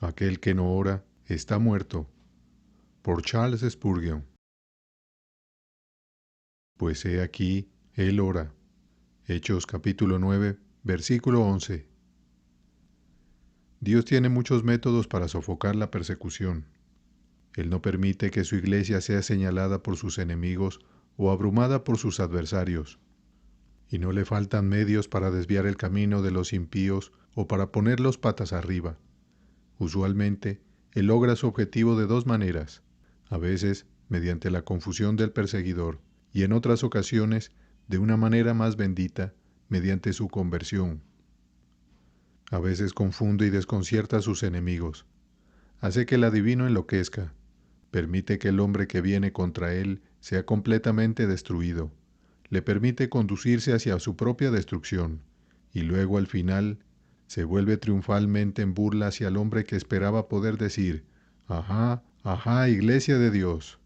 Aquel que no ora está muerto. Por Charles Spurgeon. Pues he aquí, él ora. Hechos capítulo 9, versículo 11. Dios tiene muchos métodos para sofocar la persecución. Él no permite que su iglesia sea señalada por sus enemigos o abrumada por sus adversarios. Y no le faltan medios para desviar el camino de los impíos o para ponerlos patas arriba. Usualmente, Él logra su objetivo de dos maneras, a veces mediante la confusión del perseguidor y en otras ocasiones de una manera más bendita, mediante su conversión. A veces confunde y desconcierta a sus enemigos, hace que el adivino enloquezca, permite que el hombre que viene contra él sea completamente destruido, le permite conducirse hacia su propia destrucción, y luego al final se vuelve triunfalmente en burla hacia el hombre que esperaba poder decir, «Ajá, ajá, Iglesia de Dios».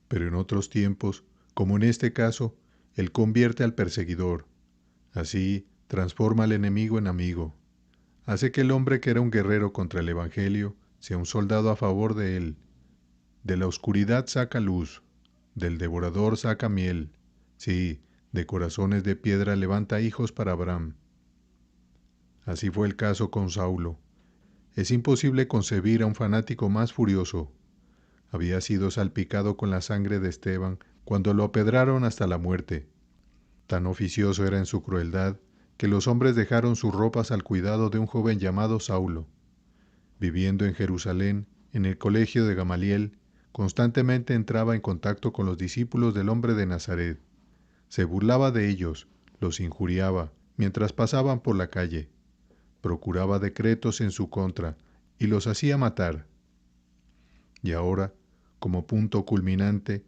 Pero en otros tiempos, como en este caso, Él convierte al perseguidor. Así, transforma al enemigo en amigo. Hace que el hombre que era un guerrero contra el Evangelio sea un soldado a favor de él. De la oscuridad saca luz, del devorador saca miel. Sí, de corazones de piedra levanta hijos para Abraham. Así fue el caso con Saulo. Es imposible concebir a un fanático más furioso. Había sido salpicado con la sangre de Esteban cuando lo apedraron hasta la muerte. Tan oficioso era en su crueldad que los hombres dejaron sus ropas al cuidado de un joven llamado Saulo. Viviendo en Jerusalén, en el colegio de Gamaliel, constantemente entraba en contacto con los discípulos del hombre de Nazaret. Se burlaba de ellos, los injuriaba, mientras pasaban por la calle. Procuraba decretos en su contra y los hacía matar. Y ahora, como punto culminante,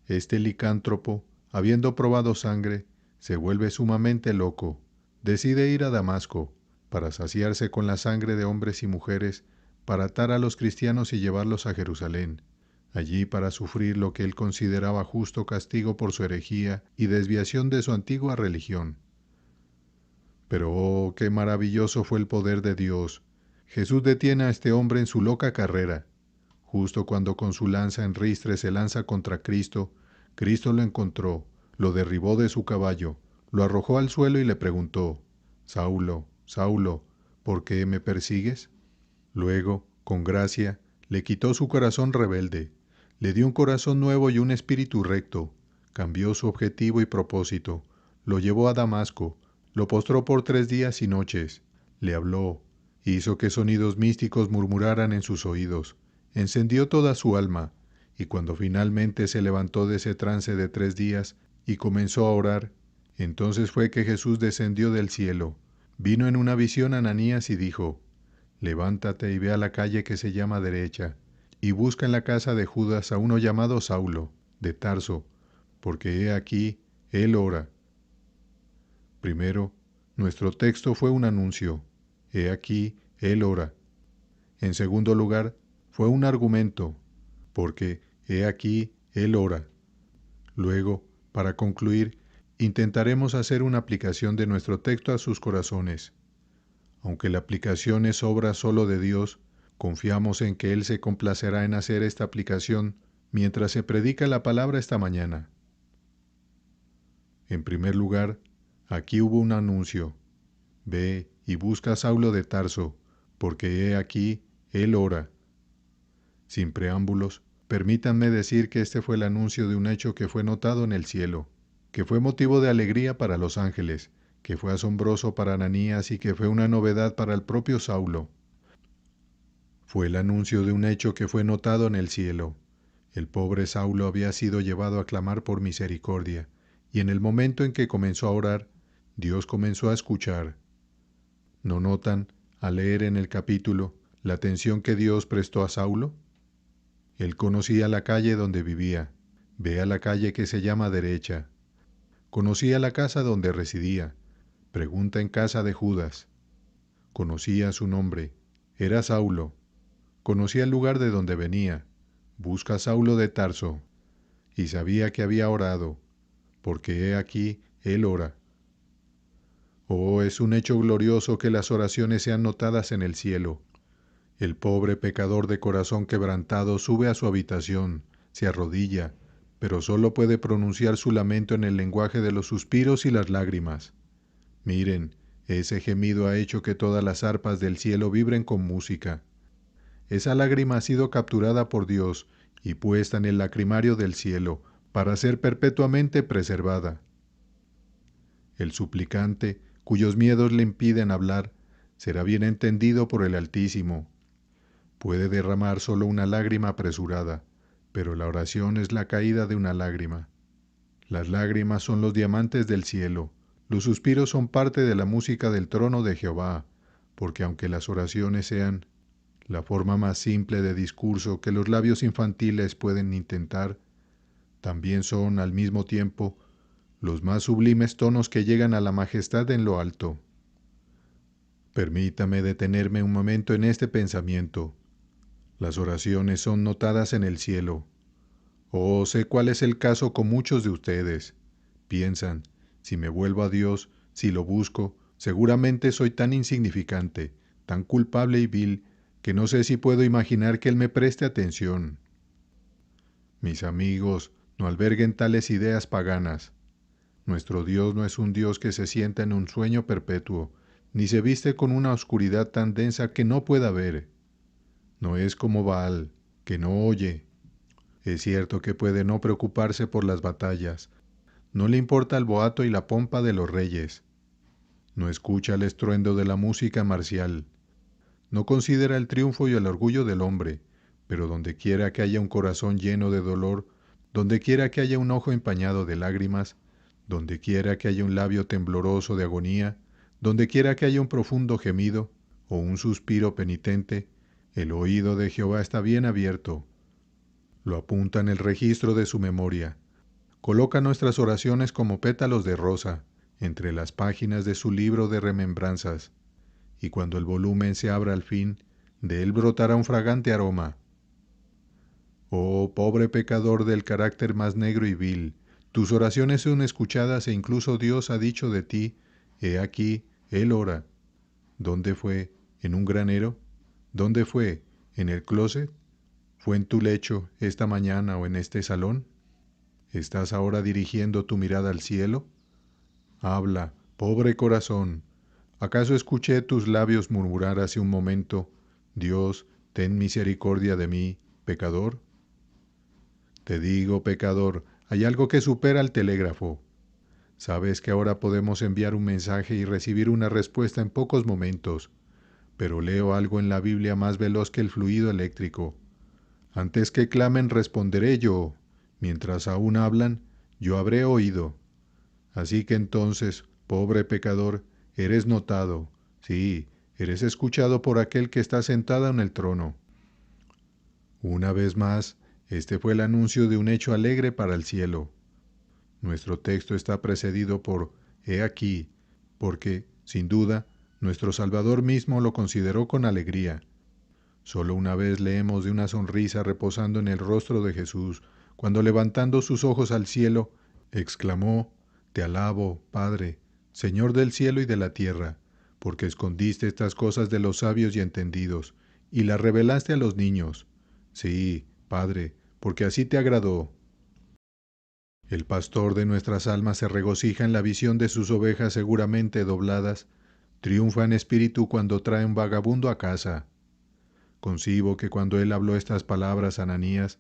este licántropo, habiendo probado sangre, se vuelve sumamente loco. Decide ir a Damasco para saciarse con la sangre de hombres y mujeres, para atar a los cristianos y llevarlos a Jerusalén, allí para sufrir lo que él consideraba justo castigo por su herejía y desviación de su antigua religión. Pero oh, qué maravilloso fue el poder de Dios. Jesús detiene a este hombre en su loca carrera. Justo cuando con su lanza en ristre se lanza contra Cristo, Cristo lo encontró, lo derribó de su caballo, lo arrojó al suelo y le preguntó, «Saulo, Saulo, ¿por qué me persigues?». Luego, con gracia, le quitó su corazón rebelde, le dio un corazón nuevo y un espíritu recto, cambió su objetivo y propósito, lo llevó a Damasco, lo postró por 3 días y noches, le habló, hizo que sonidos místicos murmuraran en sus oídos, encendió toda su alma, y cuando finalmente se levantó de ese trance de 3 días y comenzó a orar, entonces fue que Jesús descendió del cielo, vino en una visión a Ananías y dijo, «Levántate y ve a la calle que se llama Derecha, y busca en la casa de Judas a uno llamado Saulo, de Tarso, porque he aquí, él ora». Primero, nuestro texto fue un anuncio, «He aquí, él ora». En segundo lugar, fue un argumento, porque «He aquí, él ora». Luego, para concluir, intentaremos hacer una aplicación de nuestro texto a sus corazones. Aunque la aplicación es obra solo de Dios, confiamos en que Él se complacerá en hacer esta aplicación mientras se predica la palabra esta mañana. En primer lugar, aquí hubo un anuncio. Ve y busca a Saulo de Tarso, porque he aquí, él ora. Sin preámbulos, permítanme decir que este fue el anuncio de un hecho que fue notado en el cielo, que fue motivo de alegría para los ángeles, que fue asombroso para Ananías y que fue una novedad para el propio Saulo. Fue el anuncio de un hecho que fue notado en el cielo. El pobre Saulo había sido llevado a clamar por misericordia, y en el momento en que comenzó a orar, Dios comenzó a escuchar. ¿No notan, al leer en el capítulo, la atención que Dios prestó a Saulo? Él conocía la calle donde vivía, ve a la calle que se llama Derecha. Conocía la casa donde residía, pregunta en casa de Judas. Conocía su nombre, era Saulo. Conocía el lugar de donde venía, busca a Saulo de Tarso. Y sabía que había orado, porque he aquí, él ora. Oh, es un hecho glorioso que las oraciones sean notadas en el cielo. El pobre pecador de corazón quebrantado sube a su habitación, se arrodilla, pero solo puede pronunciar su lamento en el lenguaje de los suspiros y las lágrimas. Miren, ese gemido ha hecho que todas las arpas del cielo vibren con música. Esa lágrima ha sido capturada por Dios y puesta en el lacrimario del cielo para ser perpetuamente preservada. El suplicante, cuyos miedos le impiden hablar, será bien entendido por el Altísimo. Puede derramar solo una lágrima apresurada, pero la oración es la caída de una lágrima. Las lágrimas son los diamantes del cielo, los suspiros son parte de la música del trono de Jehová, porque aunque las oraciones sean la forma más simple de discurso que los labios infantiles pueden intentar, también son al mismo tiempo los más sublimes tonos que llegan a la majestad en lo alto. Permítame detenerme un momento en este pensamiento. Las oraciones son notadas en el cielo. Oh, sé cuál es el caso con muchos de ustedes. Piensan, si me vuelvo a Dios, si lo busco, seguramente soy tan insignificante, tan culpable y vil, que no sé si puedo imaginar que Él me preste atención. Mis amigos, no alberguen tales ideas paganas. Nuestro Dios no es un Dios que se sienta en un sueño perpetuo, ni se viste con una oscuridad tan densa que no pueda ver. No es como Baal, que no oye. Es cierto que puede no preocuparse por las batallas, no le importa el boato y la pompa de los reyes, no escucha el estruendo de la música marcial, no considera el triunfo y el orgullo del hombre, pero donde quiera que haya un corazón lleno de dolor, donde quiera que haya un ojo empañado de lágrimas, donde quiera que haya un labio tembloroso de agonía, donde quiera que haya un profundo gemido o un suspiro penitente, el oído de Jehová está bien abierto. Lo apunta en el registro de su memoria. Coloca nuestras oraciones como pétalos de rosa entre las páginas de su libro de remembranzas, y cuando el volumen se abra al fin, de él brotará un fragante aroma. Oh, pobre pecador del carácter más negro y vil, tus oraciones son escuchadas e incluso Dios ha dicho de ti, he aquí, él ora. ¿Dónde fue? ¿En un granero? ¿Dónde fue? ¿En el closet? ¿Fue en tu lecho esta mañana o en este salón? ¿Estás ahora dirigiendo tu mirada al cielo? Habla, pobre corazón. ¿Acaso escuché tus labios murmurar hace un momento, Dios, ten misericordia de mí, pecador? Te digo, pecador, hay algo que supera al telégrafo. Sabes que ahora podemos enviar un mensaje y recibir una respuesta en pocos momentos, pero leo algo en la Biblia más veloz que el fluido eléctrico. Antes que clamen, responderé yo. Mientras aún hablan, yo habré oído. Así que entonces, pobre pecador, eres notado, sí, eres escuchado por aquel que está sentado en el trono. Una vez más, este fue el anuncio de un hecho alegre para el cielo. Nuestro texto está precedido por «He aquí», porque, sin duda, nuestro Salvador mismo lo consideró con alegría. Solo una vez leemos de una sonrisa reposando en el rostro de Jesús, cuando levantando sus ojos al cielo, exclamó, «Te alabo, Padre, Señor del cielo y de la tierra, porque escondiste estas cosas de los sabios y entendidos, y las revelaste a los niños. Sí, Padre, porque así te agradó». El pastor de nuestras almas se regocija en la visión de sus ovejas seguramente dobladas, triunfa en espíritu cuando trae un vagabundo a casa. Concibo que cuando él habló estas palabras a Ananías,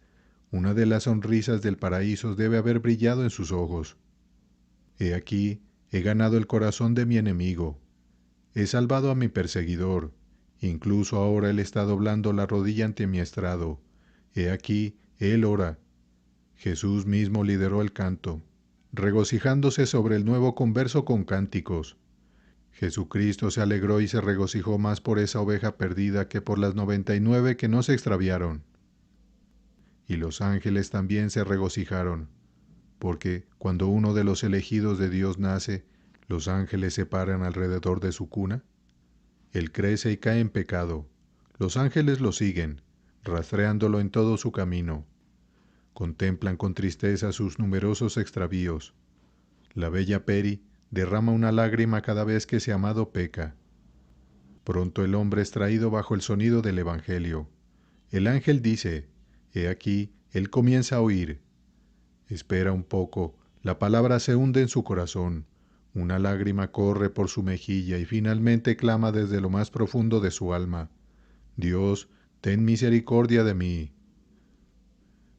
una de las sonrisas del paraíso debe haber brillado en sus ojos. He aquí, he ganado el corazón de mi enemigo. He salvado a mi perseguidor. Incluso ahora él está doblando la rodilla ante mi estrado. He aquí, él ora. Jesús mismo lideró el canto, regocijándose sobre el nuevo converso con cánticos. Jesucristo se alegró y se regocijó más por esa oveja perdida que por las 99 que no se extraviaron. Y los ángeles también se regocijaron, porque cuando uno de los elegidos de Dios nace, los ángeles se paran alrededor de su cuna. Él crece y cae en pecado. Los ángeles lo siguen, rastreándolo en todo su camino. Contemplan con tristeza sus numerosos extravíos. La bella Peri derrama una lágrima cada vez que ese amado peca. Pronto el hombre es traído bajo el sonido del Evangelio. El ángel dice, he aquí, él comienza a oír. Espera un poco, la palabra se hunde en su corazón, una lágrima corre por su mejilla y finalmente clama desde lo más profundo de su alma, Dios, ten misericordia de mí.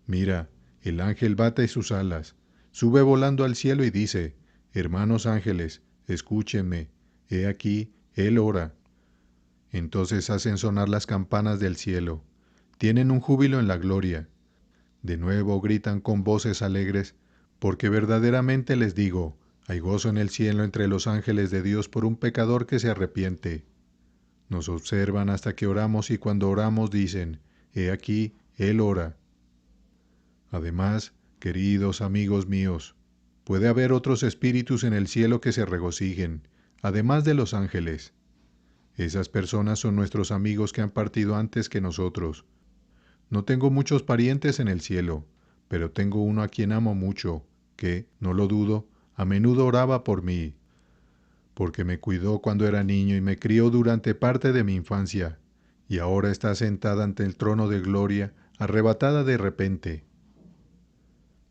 Mira, el ángel bate sus alas, sube volando al cielo y dice, hermanos ángeles, escúchenme, he aquí, él ora. Entonces hacen sonar las campanas del cielo, tienen un júbilo en la gloria. De nuevo gritan con voces alegres, porque verdaderamente les digo, hay gozo en el cielo entre los ángeles de Dios por un pecador que se arrepiente. Nos observan hasta que oramos y cuando oramos dicen, he aquí, él ora. Además, queridos amigos míos, puede haber otros espíritus en el cielo que se regocijen, además de los ángeles. Esas personas son nuestros amigos que han partido antes que nosotros. No tengo muchos parientes en el cielo, pero tengo uno a quien amo mucho, que, no lo dudo, a menudo oraba por mí, porque me cuidó cuando era niño y me crió durante parte de mi infancia, y ahora está sentada ante el trono de gloria, arrebatada de repente.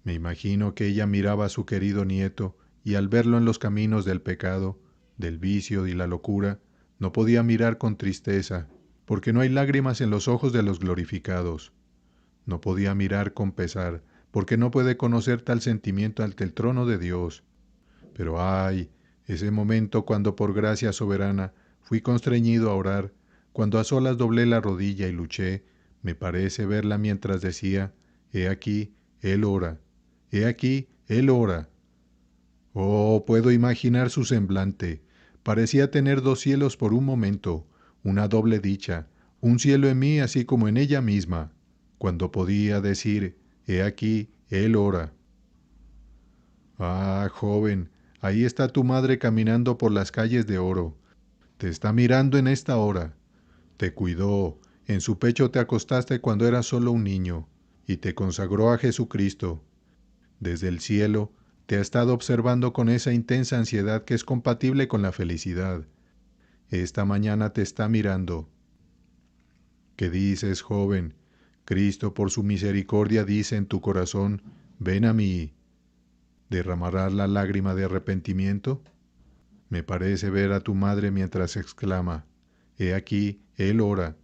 Me imagino que ella miraba a su querido nieto, y al verlo en los caminos del pecado, del vicio y la locura, no podía mirar con tristeza, porque no hay lágrimas en los ojos de los glorificados. No podía mirar con pesar, porque no puede conocer tal sentimiento ante el trono de Dios. Pero ¡ay! Ese momento cuando por gracia soberana fui constreñido a orar, cuando a solas doblé la rodilla y luché, me parece verla mientras decía, he aquí, él ora, he aquí, él ora. Oh, puedo imaginar su semblante. Parecía tener dos cielos por un momento, una doble dicha, un cielo en mí así como en ella misma, cuando podía decir, he aquí, él ora. Ah, joven, ahí está tu madre caminando por las calles de oro. Te está mirando en esta hora. Te cuidó, en su pecho te acostaste cuando eras solo un niño, y te consagró a Jesucristo. Desde el cielo, te ha estado observando con esa intensa ansiedad que es compatible con la felicidad. Esta mañana te está mirando. ¿Qué dices, joven? Cristo por su misericordia dice en tu corazón, ven a mí. ¿Derramarás la lágrima de arrepentimiento? Me parece ver a tu madre mientras exclama, he aquí, él ora.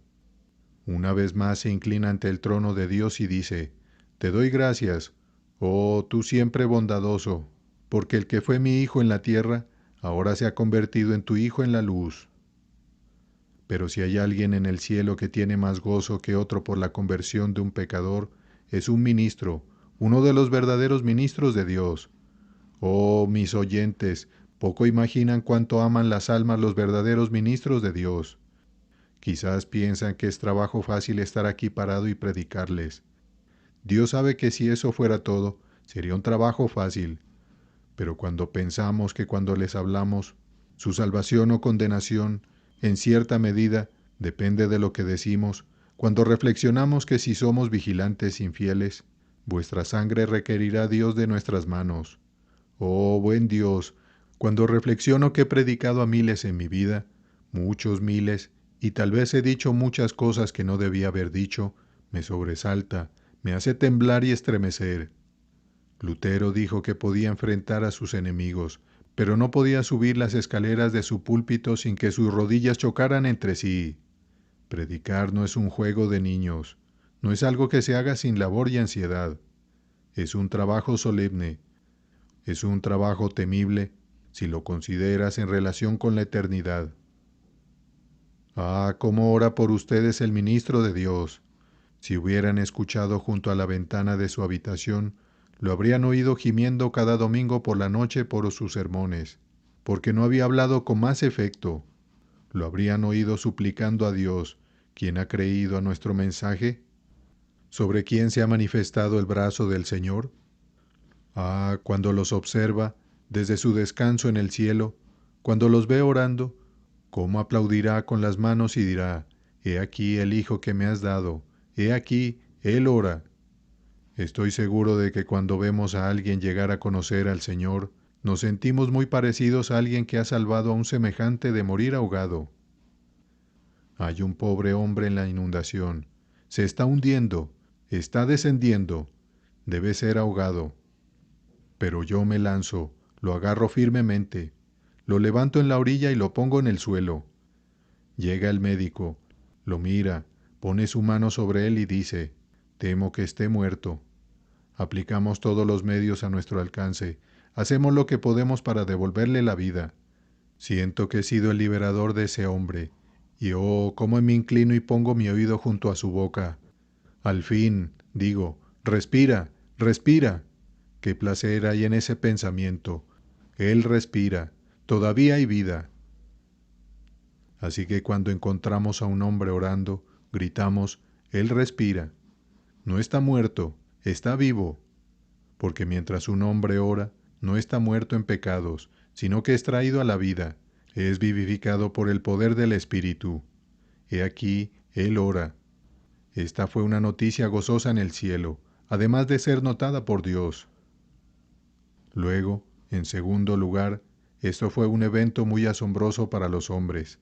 Una vez más se inclina ante el trono de Dios y dice, te doy gracias, oh tú siempre bondadoso, porque el que fue mi hijo en la tierra, ahora se ha convertido en tu hijo en la luz. Pero si hay alguien en el cielo que tiene más gozo que otro por la conversión de un pecador, es un ministro, uno de los verdaderos ministros de Dios. Oh, mis oyentes, poco imaginan cuánto aman las almas los verdaderos ministros de Dios. Quizás piensan que es trabajo fácil estar aquí parado y predicarles. Dios sabe que si eso fuera todo, sería un trabajo fácil. Pero cuando pensamos que cuando les hablamos, su salvación o condenación, en cierta medida, depende de lo que decimos, cuando reflexionamos que si somos vigilantes infieles, vuestra sangre requerirá Dios de nuestras manos. Oh, buen Dios, cuando reflexiono que he predicado a miles en mi vida, muchos miles, y tal vez he dicho muchas cosas que no debía haber dicho, me sobresalta, me hace temblar y estremecer. Lutero dijo que podía enfrentar a sus enemigos, pero no podía subir las escaleras de su púlpito sin que sus rodillas chocaran entre sí. Predicar no es un juego de niños, no es algo que se haga sin labor y ansiedad. Es un trabajo solemne, es un trabajo temible si lo consideras en relación con la eternidad. Ah, cómo ora por ustedes el ministro de Dios. Si hubieran escuchado junto a la ventana de su habitación, lo habrían oído gimiendo cada domingo por la noche por sus sermones, porque no había hablado con más efecto. Lo habrían oído suplicando a Dios, ¿quién ha creído a nuestro mensaje? ¿Sobre quién se ha manifestado el brazo del Señor? Ah, cuando los observa, desde su descanso en el cielo, cuando los ve orando, cómo aplaudirá con las manos y dirá, he aquí el Hijo que me has dado, he aquí, Él ora. Estoy seguro de que cuando vemos a alguien llegar a conocer al Señor, nos sentimos muy parecidos a alguien que ha salvado a un semejante de morir ahogado. Hay un pobre hombre en la inundación. Se está hundiendo, está descendiendo, debe ser ahogado. Pero yo me lanzo, lo agarro firmemente, lo levanto en la orilla y lo pongo en el suelo. Llega el médico, lo mira, pone su mano sobre él y dice, temo que esté muerto. Aplicamos todos los medios a nuestro alcance, hacemos lo que podemos para devolverle la vida. Siento que he sido el liberador de ese hombre, y oh, cómo me inclino y pongo mi oído junto a su boca. Al fin, digo, respira, respira. Qué placer hay en ese pensamiento. Él respira, todavía hay vida. Así que cuando encontramos a un hombre orando, gritamos, Él respira. No está muerto, está vivo. Porque mientras un hombre ora, no está muerto en pecados, sino que es traído a la vida, es vivificado por el poder del Espíritu. He aquí, Él ora. Esta fue una noticia gozosa en el cielo, además de ser notada por Dios. Luego, en segundo lugar, esto fue un evento muy asombroso para los hombres.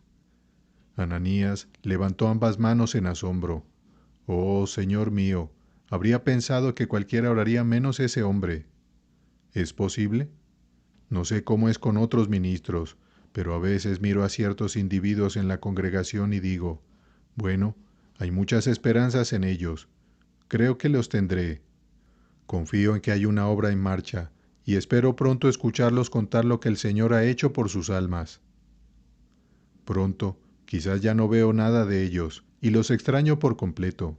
Ananías levantó ambas manos en asombro. Oh, Señor mío, habría pensado que cualquiera oraría menos ese hombre. ¿Es posible? No sé cómo es con otros ministros, pero a veces miro a ciertos individuos en la congregación y digo, bueno, hay muchas esperanzas en ellos. Creo que los tendré. Confío en que hay una obra en marcha, y espero pronto escucharlos contar lo que el Señor ha hecho por sus almas. Pronto, quizás ya no veo nada de ellos, y los extraño por completo.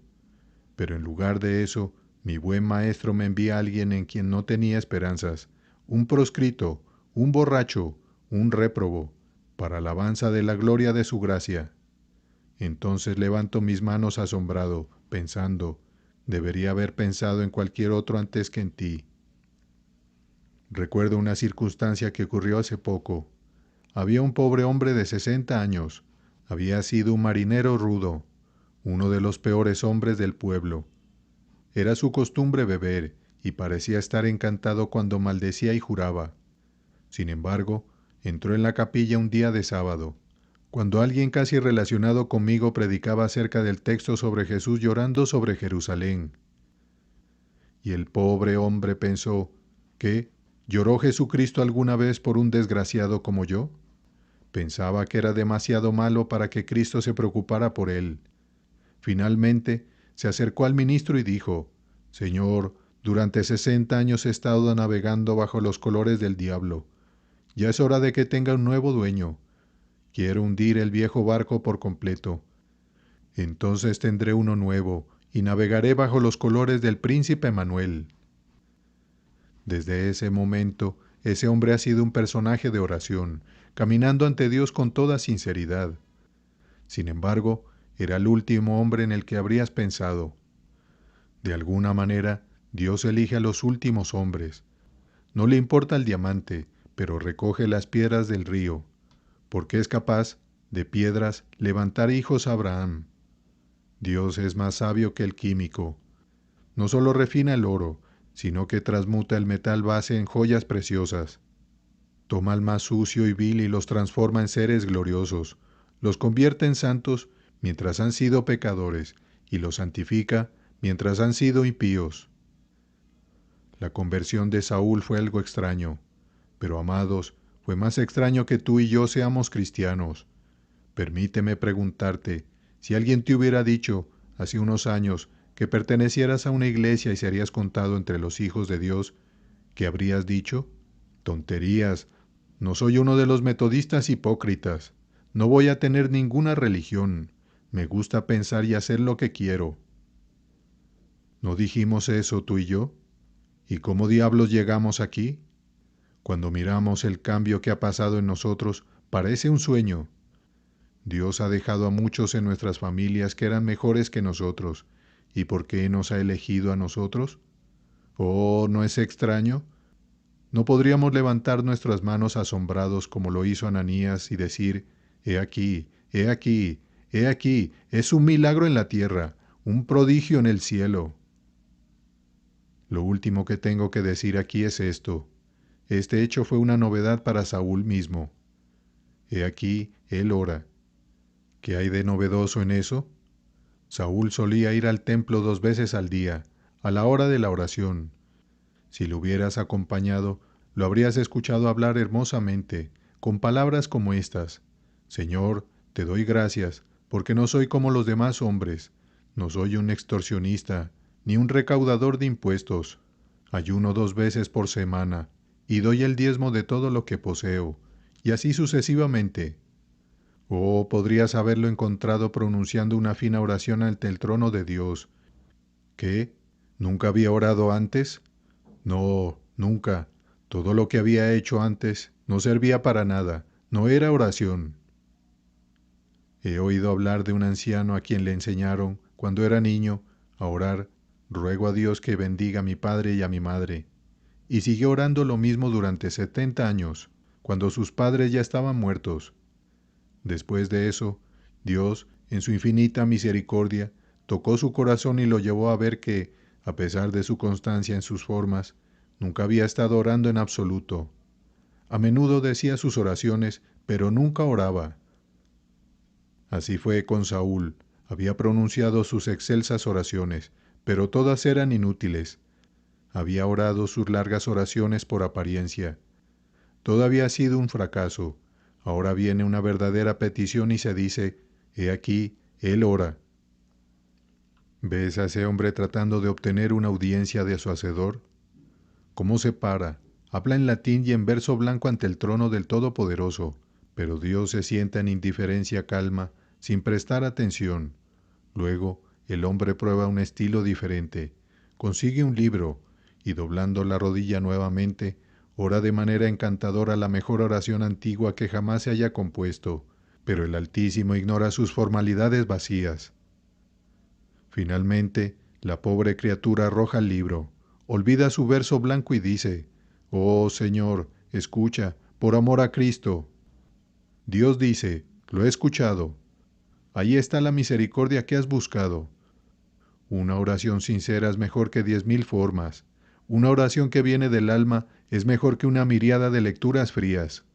Pero en lugar de eso, mi buen maestro me envía a alguien en quien no tenía esperanzas, un proscrito, un borracho, un réprobo, para alabanza de la gloria de su gracia. Entonces levanto mis manos asombrado, pensando, debería haber pensado en cualquier otro antes que en ti. Recuerdo una circunstancia que ocurrió hace poco. Había un pobre hombre de 60 años. Había sido un marinero rudo, uno de los peores hombres del pueblo. Era su costumbre beber, y parecía estar encantado cuando maldecía y juraba. Sin embargo, entró en la capilla un día de sábado, cuando alguien casi relacionado conmigo predicaba acerca del texto sobre Jesús llorando sobre Jerusalén. Y el pobre hombre pensó, ¿qué? ¿Lloró Jesucristo alguna vez por un desgraciado como yo? Pensaba que era demasiado malo para que Cristo se preocupara por él. Finalmente, se acercó al ministro y dijo, Señor, durante 60 años he estado navegando bajo los colores del diablo. Ya es hora de que tenga un nuevo dueño. Quiero hundir el viejo barco por completo. Entonces tendré uno nuevo y navegaré bajo los colores del príncipe Manuel. Desde ese momento, ese hombre ha sido un personaje de oración, caminando ante Dios con toda sinceridad. Sin embargo, era el último hombre en el que habrías pensado. De alguna manera, Dios elige a los últimos hombres. No le importa el diamante, pero recoge las piedras del río, porque es capaz, de piedras, levantar hijos a Abraham. Dios es más sabio que el químico. No solo refina el oro, sino que transmuta el metal base en joyas preciosas. Toma al más sucio y vil y los transforma en seres gloriosos. Los convierte en santos mientras han sido pecadores, y los santifica mientras han sido impíos. La conversión de Saúl fue algo extraño, pero amados, fue más extraño que tú y yo seamos cristianos. Permíteme preguntarte, si alguien te hubiera dicho, hace unos años, que pertenecieras a una iglesia y serías contado entre los hijos de Dios, ¿qué habrías dicho? Tonterías. No soy uno de los metodistas hipócritas. No voy a tener ninguna religión. Me gusta pensar y hacer lo que quiero. ¿No dijimos eso tú y yo? ¿Y cómo diablos llegamos aquí? Cuando miramos el cambio que ha pasado en nosotros, parece un sueño. Dios ha dejado a muchos en nuestras familias que eran mejores que nosotros. ¿Y por qué nos ha elegido a nosotros? Oh, ¿no es extraño? ¿No podríamos levantar nuestras manos asombrados como lo hizo Ananías y decir, he aquí, he aquí, he aquí, es un milagro en la tierra, un prodigio en el cielo? Lo último que tengo que decir aquí es esto. Este hecho fue una novedad para Saúl mismo. He aquí, él ora. ¿Qué hay de novedoso en eso? Saúl solía ir al templo 2 veces al día, a la hora de la oración. Si lo hubieras acompañado, lo habrías escuchado hablar hermosamente, con palabras como estas: Señor, te doy gracias, porque no soy como los demás hombres, no soy un extorsionista, ni un recaudador de impuestos. Ayuno 2 veces por semana, y doy el diezmo de todo lo que poseo, y así sucesivamente. Oh, podrías haberlo encontrado pronunciando una fina oración ante el trono de Dios. ¿Qué? ¿Nunca había orado antes? No, nunca. Todo lo que había hecho antes no servía para nada, no era oración. He oído hablar de un anciano a quien le enseñaron, cuando era niño, a orar: ruego a Dios que bendiga a mi padre y a mi madre. Y siguió orando lo mismo durante 70 años, cuando sus padres ya estaban muertos. Después de eso, Dios, en su infinita misericordia, tocó su corazón y lo llevó a ver que, a pesar de su constancia en sus formas, nunca había estado orando en absoluto. A menudo decía sus oraciones, pero nunca oraba. Así fue con Saúl. Había pronunciado sus excelsas oraciones, pero todas eran inútiles. Había orado sus largas oraciones por apariencia. Todo había sido un fracaso. Ahora viene una verdadera petición y se dice: he aquí, él ora. ¿Ves a ese hombre tratando de obtener una audiencia de su hacedor? ¿Cómo se para? Habla en latín y en verso blanco ante el trono del Todopoderoso, pero Dios se sienta en indiferencia calma, sin prestar atención. Luego, el hombre prueba un estilo diferente. Consigue un libro, y doblando la rodilla nuevamente, ora de manera encantadora la mejor oración antigua que jamás se haya compuesto, pero el Altísimo ignora sus formalidades vacías. Finalmente, la pobre criatura arroja el libro, olvida su verso blanco y dice: oh Señor, escucha, por amor a Cristo. Dios dice: lo he escuchado. Ahí está la misericordia que has buscado. Una oración sincera es mejor que 10,000 formas. Una oración que viene del alma es mejor que una miríada de lecturas frías.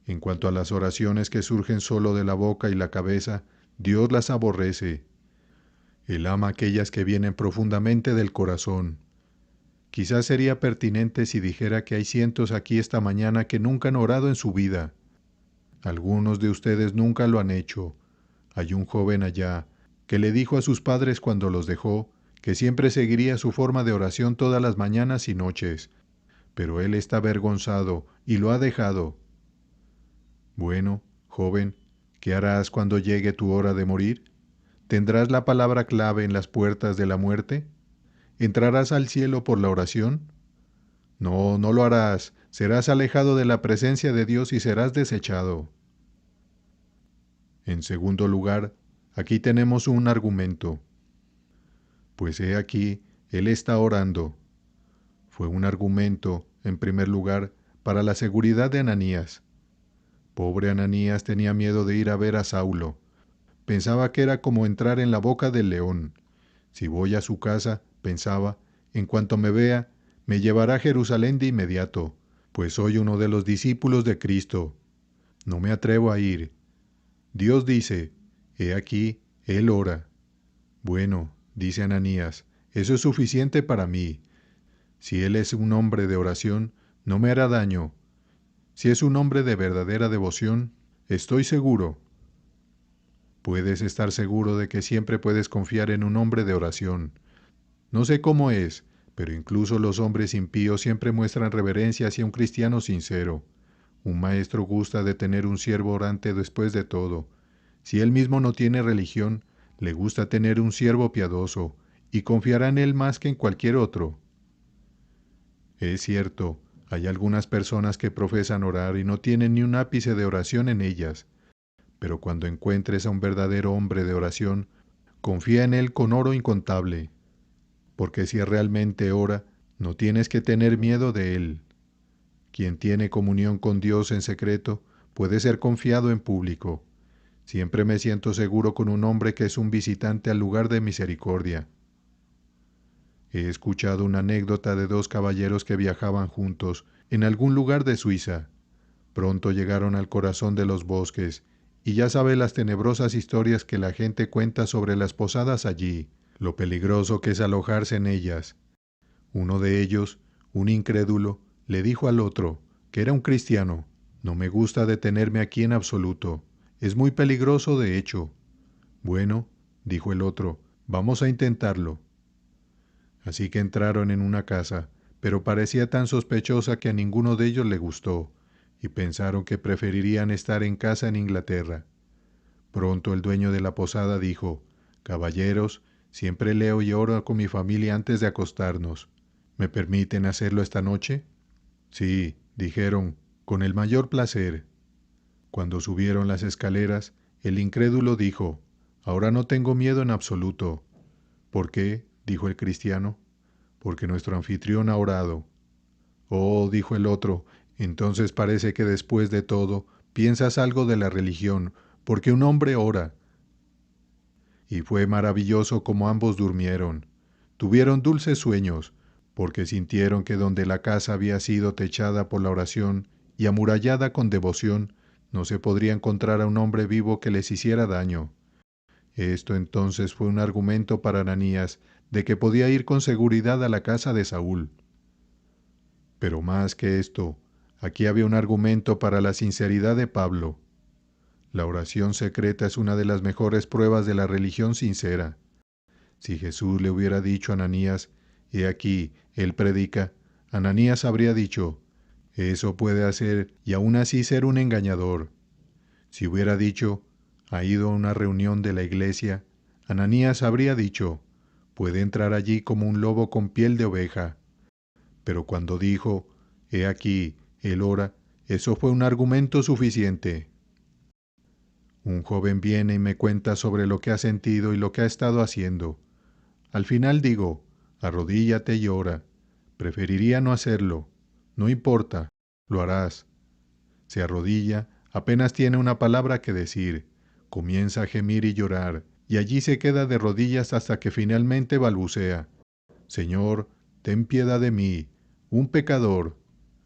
En cuanto a las oraciones que surgen solo de la boca y la cabeza, Dios las aborrece. Él ama aquellas que vienen profundamente del corazón. Quizás sería pertinente si dijera que hay cientos aquí esta mañana que nunca han orado en su vida. Algunos de ustedes nunca lo han hecho. Hay un joven allá que le dijo a sus padres cuando los dejó que siempre seguiría su forma de oración todas las mañanas y noches, pero él está avergonzado y lo ha dejado. Bueno, joven, ¿qué harás cuando llegue tu hora de morir? ¿Tendrás la palabra clave en las puertas de la muerte? ¿Entrarás al cielo por la oración? No, no lo harás. Serás alejado de la presencia de Dios y serás desechado. En segundo lugar, aquí tenemos un argumento. Pues he aquí, él está orando. Fue un argumento, en primer lugar, para la seguridad de Ananías. Pobre Ananías tenía miedo de ir a ver a Saulo. Pensaba que era como entrar en la boca del león. Si voy a su casa, pensaba, en cuanto me vea, me llevará a Jerusalén de inmediato, pues soy uno de los discípulos de Cristo. No me atrevo a ir. Dios dice: he aquí, él ora. Bueno, dice Ananías, eso es suficiente para mí. Si él es un hombre de oración, no me hará daño. Si es un hombre de verdadera devoción, estoy seguro. Puedes estar seguro de que siempre puedes confiar en un hombre de oración. No sé cómo es, pero incluso los hombres impíos siempre muestran reverencia hacia un cristiano sincero. Un maestro gusta de tener un siervo orante después de todo. Si él mismo no tiene religión, le gusta tener un siervo piadoso, y confiará en él más que en cualquier otro. Es cierto, hay algunas personas que profesan orar y no tienen ni un ápice de oración en ellas, pero cuando encuentres a un verdadero hombre de oración, confía en él con oro incontable, porque si realmente ora, no tienes que tener miedo de él. Quien tiene comunión con Dios en secreto puede ser confiado en público. Siempre me siento seguro con un hombre que es un visitante al lugar de misericordia. He escuchado una anécdota de 2 caballeros que viajaban juntos en algún lugar de Suiza. Pronto llegaron al corazón de los bosques, y ya sabe las tenebrosas historias que la gente cuenta sobre las posadas allí, lo peligroso que es alojarse en ellas. Uno de ellos, un incrédulo, le dijo al otro, que era un cristiano: «No me gusta detenerme aquí en absoluto. Es muy peligroso, de hecho». «Bueno», dijo el otro, «vamos a intentarlo». Así que entraron en una casa, pero parecía tan sospechosa que a ninguno de ellos le gustó, y pensaron que preferirían estar en casa en Inglaterra. Pronto el dueño de la posada dijo: «Caballeros, siempre leo y oro con mi familia antes de acostarnos. ¿Me permiten hacerlo esta noche?». «Sí», dijeron, «con el mayor placer». Cuando subieron las escaleras, el incrédulo dijo: «Ahora no tengo miedo en absoluto». «¿Por qué?», dijo el cristiano. «Porque nuestro anfitrión ha orado». «Oh», dijo el otro, «entonces parece que después de todo piensas algo de la religión, porque un hombre ora». Y fue maravilloso como ambos durmieron. Tuvieron dulces sueños, porque sintieron que donde la casa había sido techada por la oración y amurallada con devoción, no se podría encontrar a un hombre vivo que les hiciera daño. Esto entonces fue un argumento para Ananías de que podía ir con seguridad a la casa de Saúl. Pero más que esto, aquí había un argumento para la sinceridad de Pablo. La oración secreta es una de las mejores pruebas de la religión sincera. Si Jesús le hubiera dicho a Ananías: «He aquí, él predica», Ananías habría dicho: «Eso puede hacer y aún así ser un engañador». Si hubiera dicho: «Ha ido a una reunión de la iglesia», Ananías habría dicho: «Puede entrar allí como un lobo con piel de oveja». Pero cuando dijo: «He aquí, él ora», eso fue un argumento suficiente. Un joven viene y me cuenta sobre lo que ha sentido y lo que ha estado haciendo. Al final digo: «Arrodíllate y ora». Preferiría no hacerlo. «No importa, lo harás». Se arrodilla, apenas tiene una palabra que decir, comienza a gemir y llorar, y allí se queda de rodillas hasta que finalmente balbucea: «Señor, ten piedad de mí, un pecador.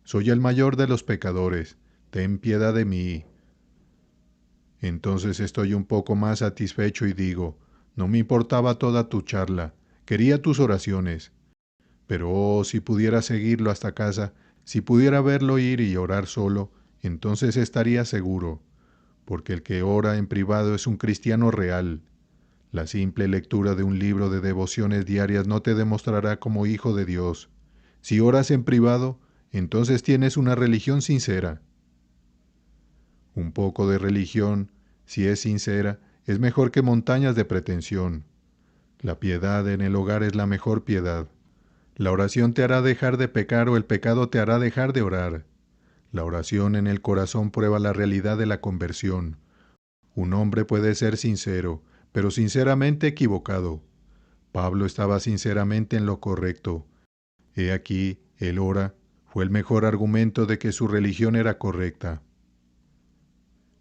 Soy el mayor de los pecadores, ten piedad de mí». Entonces estoy un poco más satisfecho y digo: «No me importaba toda tu charla, quería tus oraciones». Pero oh, si pudiera seguirlo hasta casa, si pudiera verlo ir y orar solo, entonces estaría seguro, porque el que ora en privado es un cristiano real. La simple lectura de un libro de devociones diarias no te demostrará como hijo de Dios. Si oras en privado, entonces tienes una religión sincera. Un poco de religión, si es sincera, es mejor que montañas de pretensión. La piedad en el hogar es la mejor piedad. La oración te hará dejar de pecar o el pecado te hará dejar de orar. La oración en el corazón prueba la realidad de la conversión. Un hombre puede ser sincero, pero sinceramente equivocado. Pablo estaba sinceramente en lo correcto. He aquí, él ora, fue el mejor argumento de que su religión era correcta.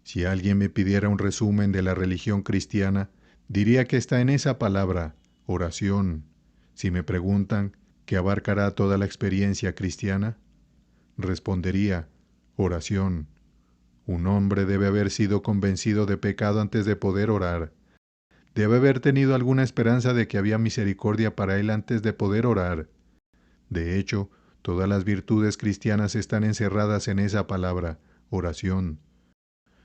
Si alguien me pidiera un resumen de la religión cristiana, diría que está en esa palabra, oración. Si me preguntan, ¿qué abarcará toda la experiencia cristiana?, respondería: oración. Un hombre debe haber sido convencido de pecado antes de poder orar. Debe haber tenido alguna esperanza de que había misericordia para él antes de poder orar. De hecho, todas las virtudes cristianas están encerradas en esa palabra, oración.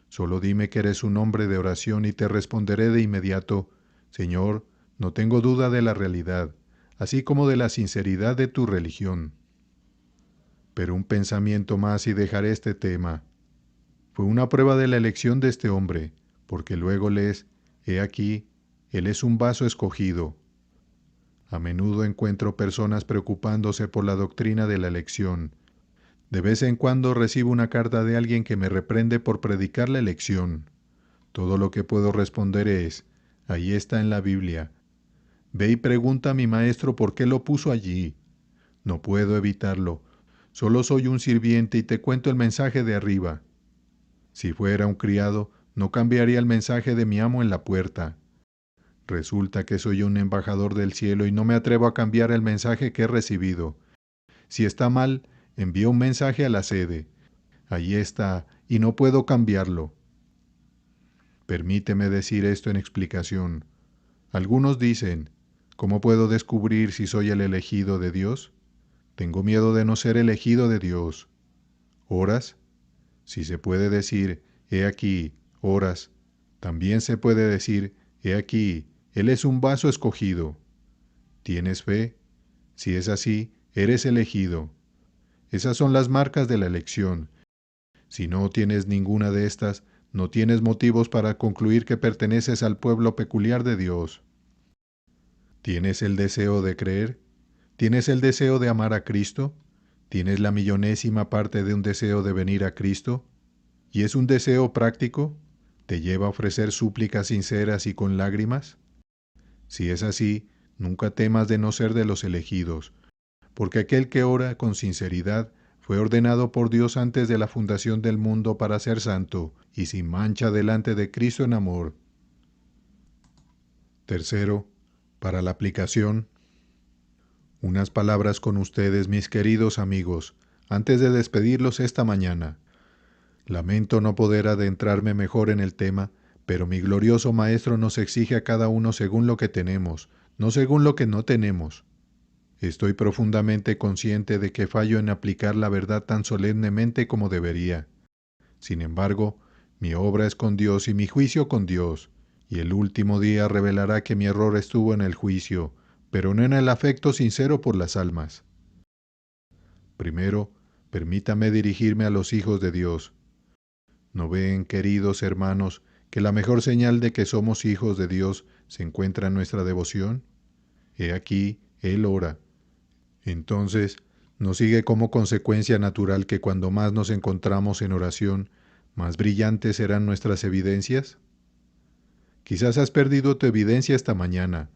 Solo dime que eres un hombre de oración y te responderé de inmediato: «Señor, no tengo duda de la realidad, así como de la sinceridad de tu religión». Pero un pensamiento más y dejaré este tema. Fue una prueba de la elección de este hombre, porque luego lees: «He aquí, él es un vaso escogido». A menudo encuentro personas preocupándose por la doctrina de la elección. De vez en cuando recibo una carta de alguien que me reprende por predicar la elección. Todo lo que puedo responder es: «Ahí está en la Biblia. Ve y pregunta a mi maestro por qué lo puso allí». No puedo evitarlo. Solo soy un sirviente y te cuento el mensaje de arriba. Si fuera un criado, no cambiaría el mensaje de mi amo en la puerta. Resulta que soy un embajador del cielo y no me atrevo a cambiar el mensaje que he recibido. Si está mal, envío un mensaje a la sede. Allí está, y no puedo cambiarlo. Permíteme decir esto en explicación. Algunos dicen, ¿cómo puedo descubrir si soy el elegido de Dios? Tengo miedo de no ser elegido de Dios. ¿Oras? Si se puede decir, he aquí, oras, también se puede decir, he aquí, Él es un vaso escogido. ¿Tienes fe? Si es así, eres elegido. Esas son las marcas de la elección. Si no tienes ninguna de estas, no tienes motivos para concluir que perteneces al pueblo peculiar de Dios. ¿Tienes el deseo de creer? ¿Tienes el deseo de amar a Cristo? ¿Tienes la millonésima parte de un deseo de venir a Cristo? ¿Y es un deseo práctico? ¿Te lleva a ofrecer súplicas sinceras y con lágrimas? Si es así, nunca temas de no ser de los elegidos, porque aquel que ora con sinceridad fue ordenado por Dios antes de la fundación del mundo para ser santo y sin mancha delante de Cristo en amor. Tercero, para la aplicación, unas palabras con ustedes, mis queridos amigos, antes de despedirlos esta mañana. Lamento no poder adentrarme mejor en el tema, pero mi glorioso Maestro nos exige a cada uno según lo que tenemos, no según lo que no tenemos. Estoy profundamente consciente de que fallo en aplicar la verdad tan solemnemente como debería. Sin embargo, mi obra es con Dios y mi juicio con Dios, y el último día revelará que mi error estuvo en el juicio, pero no en el afecto sincero por las almas. Primero, permítame dirigirme a los hijos de Dios. ¿No ven, queridos hermanos, que la mejor señal de que somos hijos de Dios se encuentra en nuestra devoción? He aquí, Él ora. Entonces, ¿no sigue como consecuencia natural que cuando más nos encontramos en oración, más brillantes serán nuestras evidencias? Quizás has perdido tu evidencia esta mañana.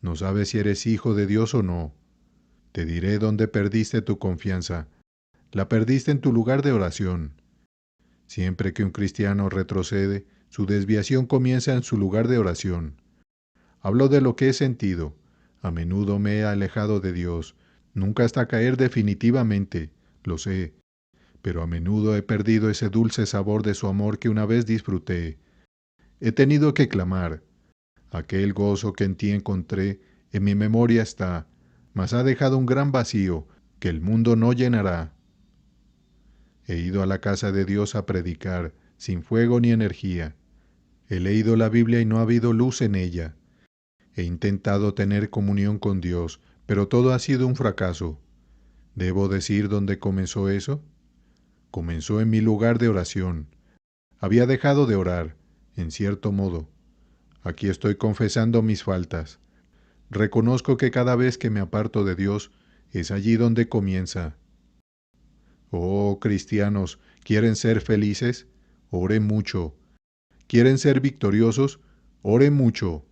No sabes si eres hijo de Dios o no. Te diré dónde perdiste tu confianza. La perdiste en tu lugar de oración. Siempre que un cristiano retrocede, su desviación comienza en su lugar de oración. Hablo de lo que he sentido. A menudo me he alejado de Dios, nunca hasta caer definitivamente, lo sé, pero a menudo he perdido ese dulce sabor de su amor que una vez disfruté. He tenido que clamar. Aquel gozo que en ti encontré, en mi memoria está, mas ha dejado un gran vacío que el mundo no llenará. He ido a la casa de Dios a predicar, sin fuego ni energía. He leído la Biblia y no ha habido luz en ella. He intentado tener comunión con Dios, pero todo ha sido un fracaso. ¿Debo decir dónde comenzó eso? Comenzó en mi lugar de oración. Había dejado de orar, en cierto modo. Aquí estoy confesando mis faltas. Reconozco que cada vez que me aparto de Dios, es allí donde comienza. Oh, cristianos, ¿quieren ser felices? Oren mucho. ¿Quieren ser victoriosos? Oren mucho.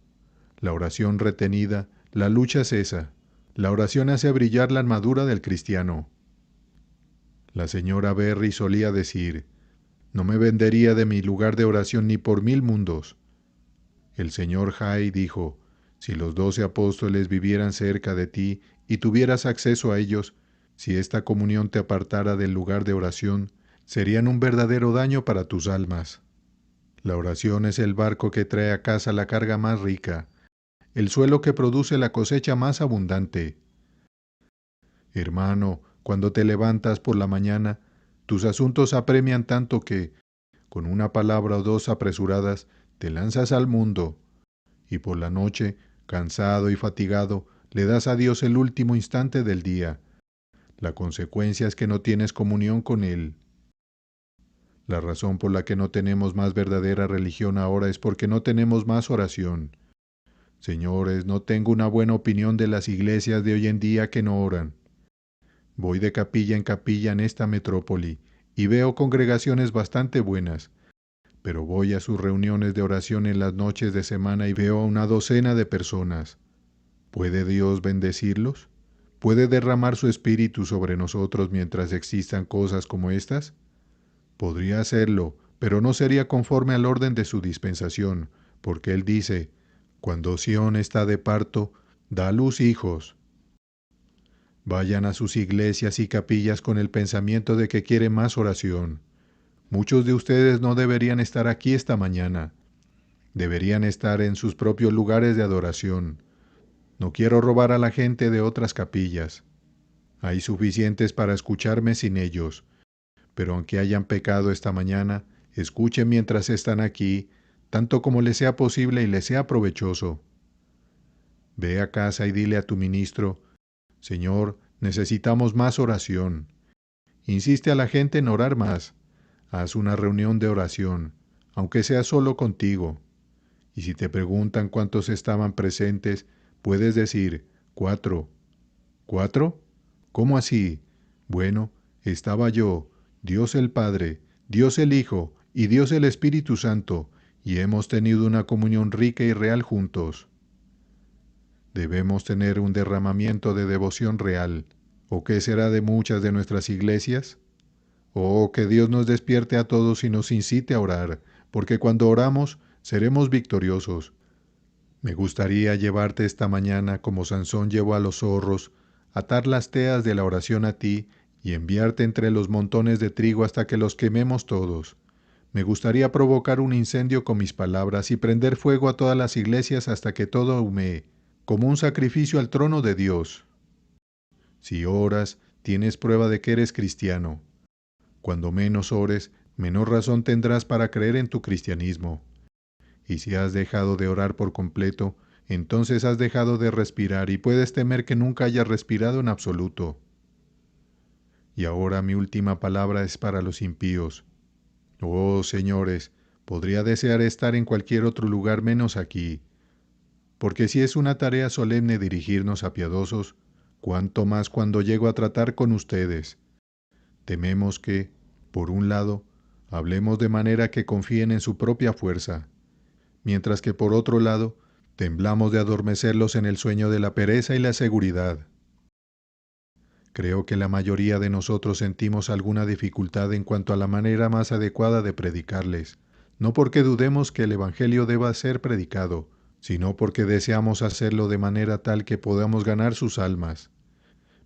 La oración retenida, la lucha cesa. La oración hace brillar la armadura del cristiano. La señora Berry solía decir, no me vendería de mi lugar de oración ni por 1000 mundos. El señor Hay dijo, si los 12 apóstoles vivieran cerca de ti y tuvieras acceso a ellos, si esta comunión te apartara del lugar de oración, serían un verdadero daño para tus almas. La oración es el barco que trae a casa la carga más rica, el suelo que produce la cosecha más abundante. Hermano, cuando te levantas por la mañana, tus asuntos apremian tanto que, con una palabra o dos apresuradas, te lanzas al mundo, y por la noche, cansado y fatigado, le das a Dios el último instante del día. La consecuencia es que no tienes comunión con Él. La razón por la que no tenemos más verdadera religión ahora es porque no tenemos más oración. Señores, no tengo una buena opinión de las iglesias de hoy en día que no oran. Voy de capilla en capilla en esta metrópoli y veo congregaciones bastante buenas, pero voy a sus reuniones de oración en las noches de semana y veo a una docena de personas. ¿Puede Dios bendecirlos? ¿Puede derramar su espíritu sobre nosotros mientras existan cosas como estas? Podría hacerlo, pero no sería conforme al orden de su dispensación, porque Él dice, cuando Sión está de parto, da a luz hijos. Vayan a sus iglesias y capillas con el pensamiento de que quieren más oración. Muchos de ustedes no deberían estar aquí esta mañana. Deberían estar en sus propios lugares de adoración. No quiero robar a la gente de otras capillas. Hay suficientes para escucharme sin ellos, pero aunque hayan pecado esta mañana, escuchen mientras están aquí, tanto como les sea posible y les sea provechoso. Ve a casa y dile a tu ministro, Señor, necesitamos más oración. Insiste a la gente en orar más. Haz una reunión de oración, aunque sea solo contigo. Y si te preguntan cuántos estaban presentes, puedes decir, 4. ¿4? ¿Cómo así? Bueno, estaba yo, Dios el Padre, Dios el Hijo y Dios el Espíritu Santo, y hemos tenido una comunión rica y real juntos. Debemos tener un derramamiento de devoción real. ¿O qué será de muchas de nuestras iglesias? Oh, que Dios nos despierte a todos y nos incite a orar, porque cuando oramos seremos victoriosos. Me gustaría llevarte esta mañana como Sansón llevó a los zorros, atar las teas de la oración a ti y enviarte entre los montones de trigo hasta que los quememos todos. Me gustaría provocar un incendio con mis palabras y prender fuego a todas las iglesias hasta que todo humee, como un sacrificio al trono de Dios. Si oras, tienes prueba de que eres cristiano. Cuando menos ores, menor razón tendrás para creer en tu cristianismo. Y si has dejado de orar por completo, entonces has dejado de respirar y puedes temer que nunca hayas respirado en absoluto. Y ahora mi última palabra es para los impíos. Oh, señores, podría desear estar en cualquier otro lugar menos aquí, porque si es una tarea solemne dirigirnos a piadosos, cuánto más cuando llego a tratar con ustedes. Tememos que, por un lado, hablemos de manera que confíen en su propia fuerza, mientras que por otro lado, temblamos de adormecerlos en el sueño de la pereza y la seguridad. Creo que la mayoría de nosotros sentimos alguna dificultad en cuanto a la manera más adecuada de predicarles, no porque dudemos que el Evangelio deba ser predicado, sino porque deseamos hacerlo de manera tal que podamos ganar sus almas.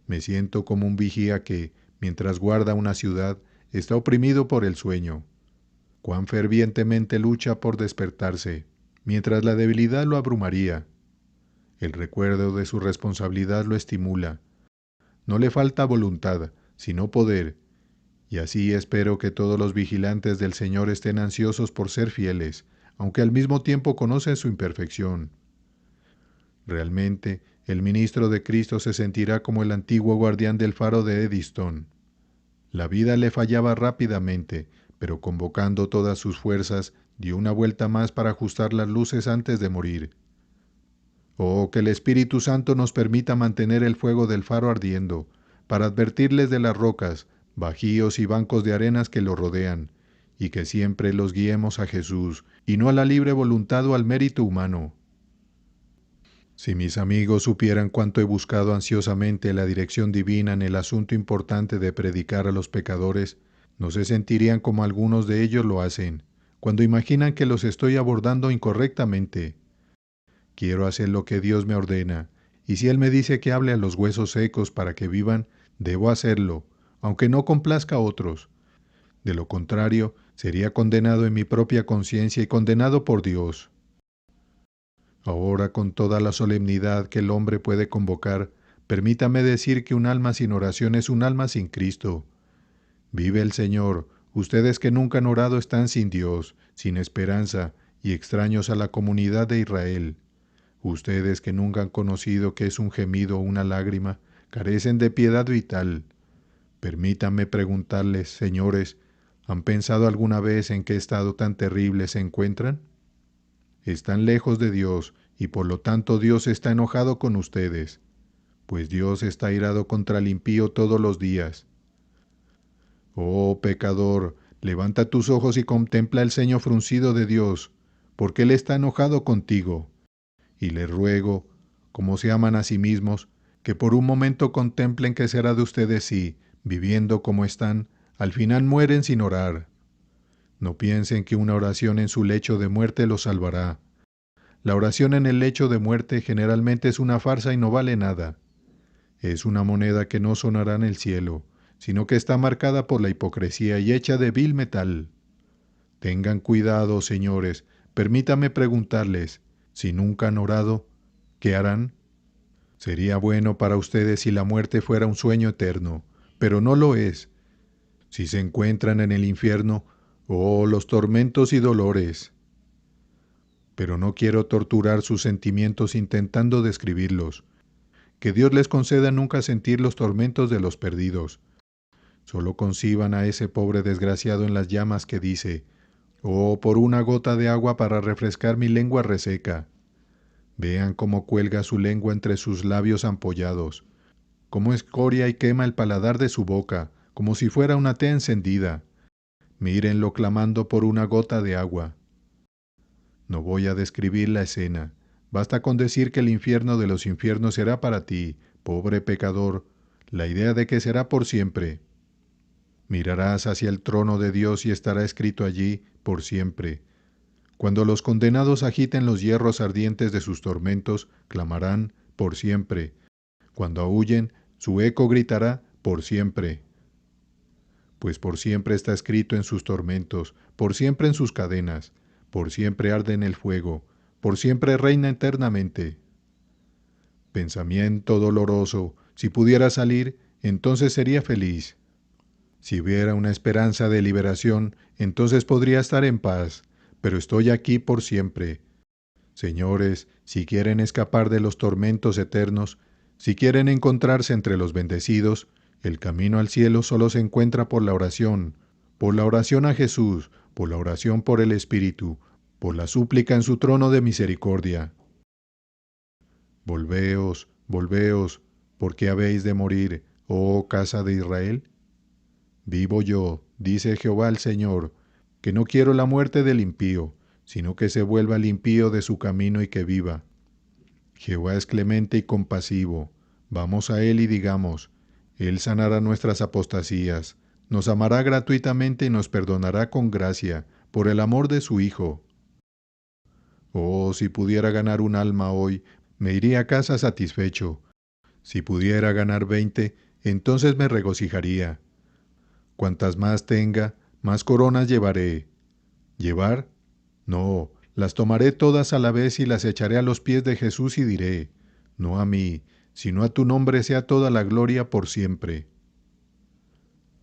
Me siento como un vigía que, mientras guarda una ciudad, está oprimido por el sueño. Cuán fervientemente lucha por despertarse, mientras la debilidad lo abrumaría. El recuerdo de su responsabilidad lo estimula. No le falta voluntad, sino poder, y así espero que todos los vigilantes del Señor estén ansiosos por ser fieles, aunque al mismo tiempo conocen su imperfección. Realmente, el ministro de Cristo se sentirá como el antiguo guardián del faro de Eddystone. La vida le fallaba rápidamente, pero convocando todas sus fuerzas, dio una vuelta más para ajustar las luces antes de morir. Oh, que el Espíritu Santo nos permita mantener el fuego del faro ardiendo, para advertirles de las rocas, bajíos y bancos de arenas que lo rodean, y que siempre los guiemos a Jesús, y no a la libre voluntad o al mérito humano. Si mis amigos supieran cuánto he buscado ansiosamente la dirección divina en el asunto importante de predicar a los pecadores, no se sentirían como algunos de ellos lo hacen, cuando imaginan que los estoy abordando incorrectamente. Quiero hacer lo que Dios me ordena, y si Él me dice que hable a los huesos secos para que vivan, debo hacerlo, aunque no complazca a otros. De lo contrario, sería condenado en mi propia conciencia y condenado por Dios. Ahora, con toda la solemnidad que el hombre puede convocar, permítame decir que un alma sin oración es un alma sin Cristo. Vive el Señor, ustedes que nunca han orado están sin Dios, sin esperanza y extraños a la comunidad de Israel. Ustedes que nunca han conocido qué es un gemido o una lágrima, carecen de piedad vital. Permítanme preguntarles, señores, ¿han pensado alguna vez en qué estado tan terrible se encuentran? Están lejos de Dios y por lo tanto Dios está enojado con ustedes, pues Dios está airado contra el impío todos los días. Oh pecador, levanta tus ojos y contempla el ceño fruncido de Dios, porque Él está enojado contigo. Y les ruego, como se aman a sí mismos, que por un momento contemplen qué será de ustedes si, viviendo como están, al final mueren sin orar. No piensen que una oración en su lecho de muerte los salvará. La oración en el lecho de muerte generalmente es una farsa y no vale nada. Es una moneda que no sonará en el cielo, sino que está marcada por la hipocresía y hecha de vil metal. Tengan cuidado, señores, permítame preguntarles, si nunca han orado, ¿qué harán? Sería bueno para ustedes si la muerte fuera un sueño eterno, pero no lo es. Si se encuentran en el infierno, oh, los tormentos y dolores. Pero no quiero torturar sus sentimientos intentando describirlos. Que Dios les conceda nunca sentir los tormentos de los perdidos. Solo conciban a ese pobre desgraciado en las llamas que dice, «Oh, por una gota de agua para refrescar mi lengua reseca». Vean cómo cuelga su lengua entre sus labios ampollados, cómo escoria y quema el paladar de su boca, como si fuera una tea encendida. Mírenlo clamando por una gota de agua. No voy a describir la escena. Basta con decir que el infierno de los infiernos será para ti, pobre pecador, la idea de que será por siempre. Mirarás hacia el trono de Dios y estará escrito allí, por siempre. Cuando los condenados agiten los hierros ardientes de sus tormentos, clamarán, por siempre. Cuando aúllen, su eco gritará, por siempre. Pues por siempre está escrito en sus tormentos, por siempre en sus cadenas, por siempre arde en el fuego, por siempre reina eternamente. Pensamiento doloroso, si pudiera salir, entonces sería feliz. Si hubiera una esperanza de liberación, entonces podría estar en paz, pero estoy aquí por siempre. Señores, si quieren escapar de los tormentos eternos, si quieren encontrarse entre los bendecidos, el camino al cielo solo se encuentra por la oración a Jesús, por la oración por el Espíritu, por la súplica en su trono de misericordia. Volveos, volveos, ¿por qué habéis de morir, oh casa de Israel? Vivo yo, dice Jehová el Señor, que no quiero la muerte del impío, sino que se vuelva el impío de su camino y que viva. Jehová es clemente y compasivo. Vamos a Él y digamos, Él sanará nuestras apostasías, nos amará gratuitamente y nos perdonará con gracia, por el amor de su Hijo. Oh, si pudiera ganar un alma hoy, me iría a casa satisfecho. Si pudiera ganar 20, entonces me regocijaría. Cuantas más tenga, más coronas llevaré. ¿Llevar? No, las tomaré todas a la vez y las echaré a los pies de Jesús y diré, no a mí, sino a tu nombre sea toda la gloria por siempre.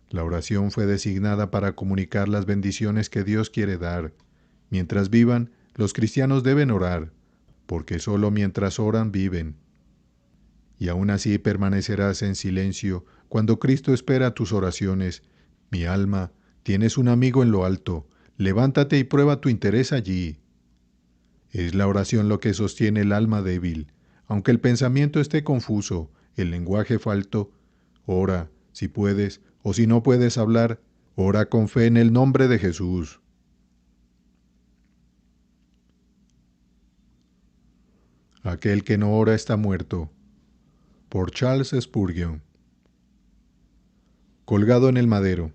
La oración fue designada para comunicar las bendiciones que Dios quiere dar. Mientras vivan, los cristianos deben orar, porque solo mientras oran viven. Y aún así permanecerás en silencio cuando Cristo espera tus oraciones. Mi alma, tienes un amigo en lo alto, levántate y prueba tu interés allí. Es la oración lo que sostiene el alma débil. Aunque el pensamiento esté confuso, el lenguaje falto, ora, si puedes, o si no puedes hablar, ora con fe en el nombre de Jesús. Aquel que no ora está muerto. Por Charles Spurgeon. Colgado en el madero.